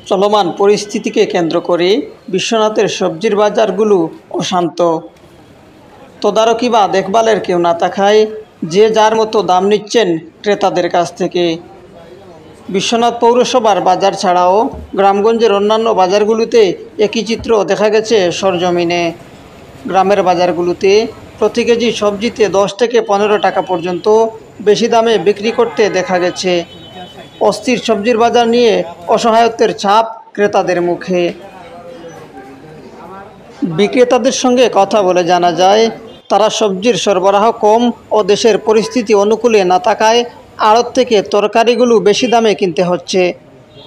চলমান পরিস্থিতিকে কেন্দ্র করে বিশ্বনাথের সবজির বাজারগুলো অশান্ত। তদারকি বা দেখভালের কেউ না থাকায় যে যার মতো দাম নিচ্ছেন ক্রেতাদের কাছ থেকে। বিশ্বনাথ পৌরসভার বাজার ছাড়াও গ্রামগঞ্জের অন্যান্য বাজারগুলোতে একই চিত্র দেখা গেছে সরজমিনে। গ্রামের বাজারগুলোতে প্রতি কেজি সবজিতে 10 থেকে 15 টাকা পর্যন্ত বেশি দামে বিক্রি করতে দেখা গেছে। অস্থির সবজির বাজার নিয়ে অসহায়ত্বের ছাপ ক্রেতাদের মুখে। বিক্রেতাদের সঙ্গে কথা বলে জানা যায়, তারা সবজির সরবরাহ কম ও দেশের পরিস্থিতি অনুকূলে না থাকায় আড়ত থেকে তরকারিগুলো বেশি দামে কিনতে হচ্ছে।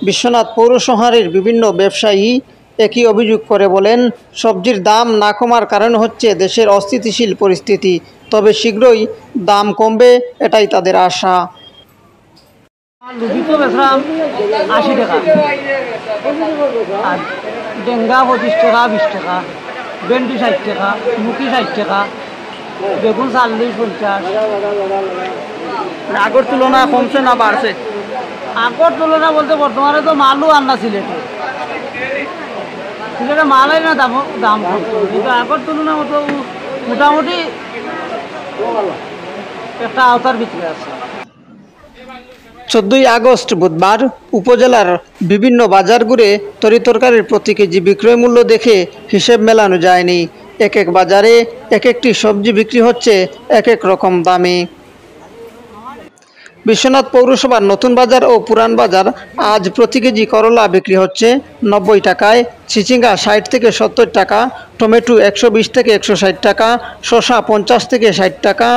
বিশ্বনাথ পৌর শহরের বিভিন্ন ব্যবসায়ী একই অভিযোগ করে বলেন, সবজির দাম না কমার কারণ হচ্ছে দেশের অস্থিতিশীল পরিস্থিতি, তবে শীঘ্রই দাম কমবে এটাই তাদের আশা। লুচি তো বেচলাম 80 টাকা, আর ডেঙ্গা 25 টাকা 20 টাকা, ভেন্ডি 60 টাকা, মুখি 60 টাকা, বেগুন 40-50। আগের তুলনায় কমছে না বাড়ছে? আগর তুলনা বলতে বর্তমানে তো মালও আনা সিলেটে মালাই না দাম কমছে, কিন্তু আগর তুলনা মতো মোটামুটি একটা আওতার ভিতরে আছে। 14 আগস্ট বুধবার উপজেলার বিভিন্ন বাজার ঘুরে তরিতরকারির প্রতি কেজি বিক্রয় মূল্য দেখে হিসেব মেলানো যায়নি। এক এক বাজারে এক একটি সবজি বিক্রি হচ্ছে এক এক রকম দামে। বিশ্বনাথ পৌরসভার নতুন বাজার ও পুরান বাজার আজ প্রতি কেজি করলা বিক্রি হচ্ছে 90 টাকায়, চিচিঙ্গা 60 থেকে 70 টাকা, টমেটো 120 থেকে 160 টাকা, শসা 50 থেকে 60 টাকা,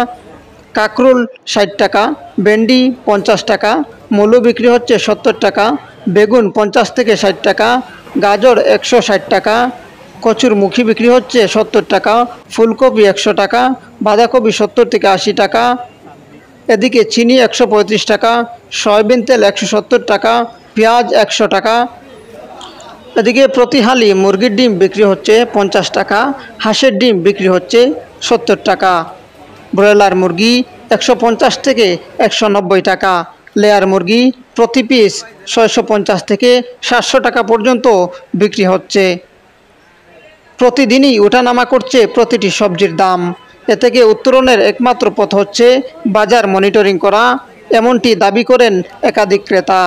কাকরুল 60 টাকা, ভেন্ডি 50 টাকা, মূলো বিক্রি হচ্ছে 70 টাকা, বেগুন 50 থেকে 60 টাকা, গাজর 160 টাকা, কচুর মুখী বিক্রি হচ্ছে 70 টাকা, ফুলকপি 100 টাকা, বাঁধাকপি 70 থেকে 80 টাকা, এদিকে চিনি 135 টাকা, সয়াবিন তেল 170 টাকা, পেঁয়াজ 100 টাকা। এদিকে প্রতি হালি মুরগির ডিম বিক্রি হচ্ছে 50 টাকা, হাঁসের ডিম বিক্রি হচ্ছে 70 টাকা, ব্রয়লার মুরগি 150 থেকে 190 টাকা, লেয়ার মুরগি প্রতি পিস 650 থেকে 700 টাকা পর্যন্ত বিক্রি হচ্ছে। প্রতিদিনই ওঠানামা করছে প্রতিটি সবজির দাম। এ থেকে উত্তরণের একমাত্র পথ হচ্ছে বাজার মনিটরিং করা, এমনটি দাবি করেন একাধিক ক্রেতা।